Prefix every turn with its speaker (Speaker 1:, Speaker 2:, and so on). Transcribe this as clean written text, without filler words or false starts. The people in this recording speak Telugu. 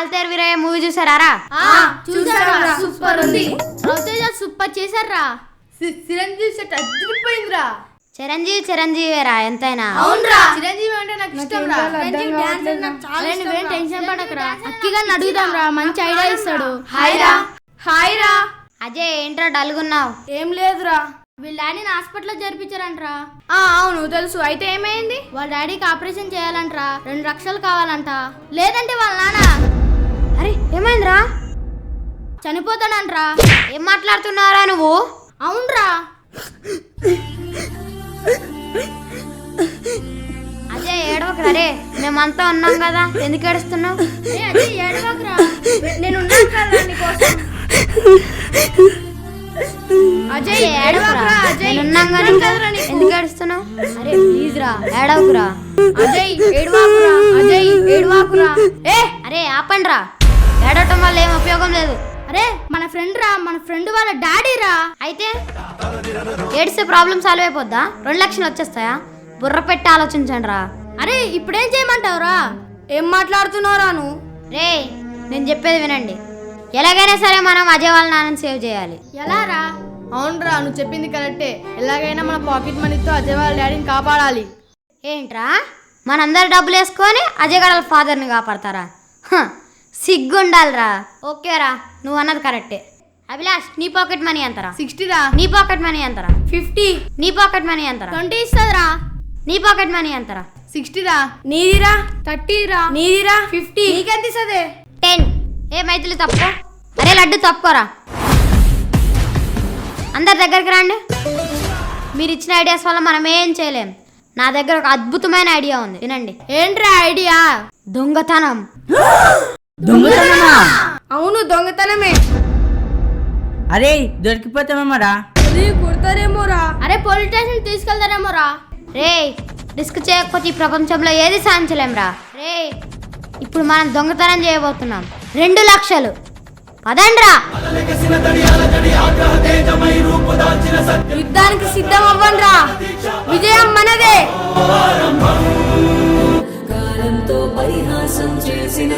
Speaker 1: వాల్తేరు వీరయ్య మూవీ చూసారా?
Speaker 2: సూపర్ ఉంది.
Speaker 3: రవితేజ సూపర్ చేశారా?
Speaker 2: చిరంజీవి సెట్ అదిరిపోయిందిరా.
Speaker 1: చిరంజీవి రా ఎంతైనా.
Speaker 2: అవునరా, చిరంజీవి అంటే నాకు ఇష్టం రా.
Speaker 3: టెన్షన్ పడకరా, అక్కిగా అడుగుదాం రా, మంచి ఐడియా ఇస్తాడు.
Speaker 2: హాయ్ రా.
Speaker 1: అజయ్ ఏంట్రా డల్గున్నావు?
Speaker 2: ఏం లేదురా.
Speaker 3: వీళ్ళ డాడీని హాస్పిటల్లో జరిపించారంట్రా.
Speaker 2: అవును తెలుసు. అయితే ఏమైంది?
Speaker 3: వాళ్ళ డాడీకి ఆపరేషన్ చేయాలంట్రా, 2 లక్షలు కావాలంట. లేదంటే వాళ్ళ నాన్న
Speaker 1: అరే ఏమైందిరా?
Speaker 3: చనిపోతాడంట్రా.
Speaker 1: ఏం మాట్లాడుతున్నారా నువ్వు?
Speaker 3: అవునరా.
Speaker 1: అజయ్ ఏడవకురా రే, మేమంతా ఉన్నాం కదా, ఎందుకు ఏడుస్తున్నావు?
Speaker 3: ఏడవకురా,
Speaker 2: నేను అజయ్ ఏడవకురా. అజయ్
Speaker 1: ఉన్నాం కదా, ఎందుకు ఏడుస్తున్నావు? అరే ప్లీజ్ రా, ఏడవకురా.
Speaker 2: అజయ్ ఏడవకురా. అజయ్ ఏడవకురా.
Speaker 1: అరే ఆపండి రా, ఏడవటం వల్ల ఏం ఉపయోగం లేదు.
Speaker 3: అరే మన ఫ్రెండ్ రా, మన ఫ్రెండ్ వాళ్ళ డాడీ రా.
Speaker 1: అయితే ఏడిస్తే ప్రాబ్లం సాల్వ్ అయిపోద్దా? 2 లక్షలు వచ్చేస్తాయా? బుర్ర పెట్టి ఆలోచించండి రా.
Speaker 3: అరే ఇప్పుడేం చేయమంటావురా?
Speaker 2: ఏం మాట్లాడుతున్నారా నువ్వు?
Speaker 1: రే నేను చెప్పేది వినండి, ఎలాగైనా సరే మనం అజయ్ వాళ్ళ నాన్నని సేవ్ చేయాలి.
Speaker 3: ఎలా రా?
Speaker 2: అవునరా, నువ్వు చెప్పింది కరెక్టే. ఎలాగైనా మన పాకెట్ మనీతో అజయ్ వాళ్ళ డాడీని కాపాడాలి.
Speaker 1: ఏంట్రా మనందరు డబ్బులు వేసుకొని అజయ్ గడ ఫాదర్ని కాపాడతారా? సిగ్గుండాలిరా. ఓకేరా, నువ్వు అన్నది కరెక్టే. అభిలాష్ నీ పాకెట్ మనీ ఎంతరా?
Speaker 2: 60 రా.
Speaker 1: నీ పాకెట్ మనీ ఎంతరా?
Speaker 2: 50.
Speaker 1: నీ పాకెట్ మనీ ఎంతరా?
Speaker 3: 20 ఇస్తుందిరా.
Speaker 1: నీ పాకెట్ మనీ ఎంతరా?
Speaker 2: 60 రా. నీదిరా 30 రా. నీదిరా 50. నీకెంత ఇస్తుంది?
Speaker 1: 10. ఏ మైథిలి తప్పుకో. అరే లడ్డు తప్పుకోరా. అందరి దగ్గరికి రండి. మీరు ఇచ్చిన ఐడియాస్ వల్ల మనం ఏం చేయలేం. నా దగ్గర ఒక అద్భుతమైన ఐడియా ఉంది, వినండి.
Speaker 3: ఏంట్రా ఐడియా?
Speaker 1: దొంగతనం.
Speaker 2: అవును దొంగతనమే.
Speaker 4: అరే దొరికిపోతామేమోరా.
Speaker 2: కుడతారేమోరా.
Speaker 3: అరే పోలీస్ స్టేషన్ తీసుకెళ్తారేమో రా.
Speaker 1: రే రిస్క్ చేయకపోతే ఈ ప్రపంచంలో ఏది సాధించలేం రా. రే ఇప్పుడు మనం దొంగతనం చేయబోతున్నాం. 2 లక్షలు. పదండ్రా.
Speaker 2: యుద్ధానికి సిద్ధం అవ్వండ్రా. విజయం మనదే.
Speaker 5: కాలంతో పరిహాసం చేసిన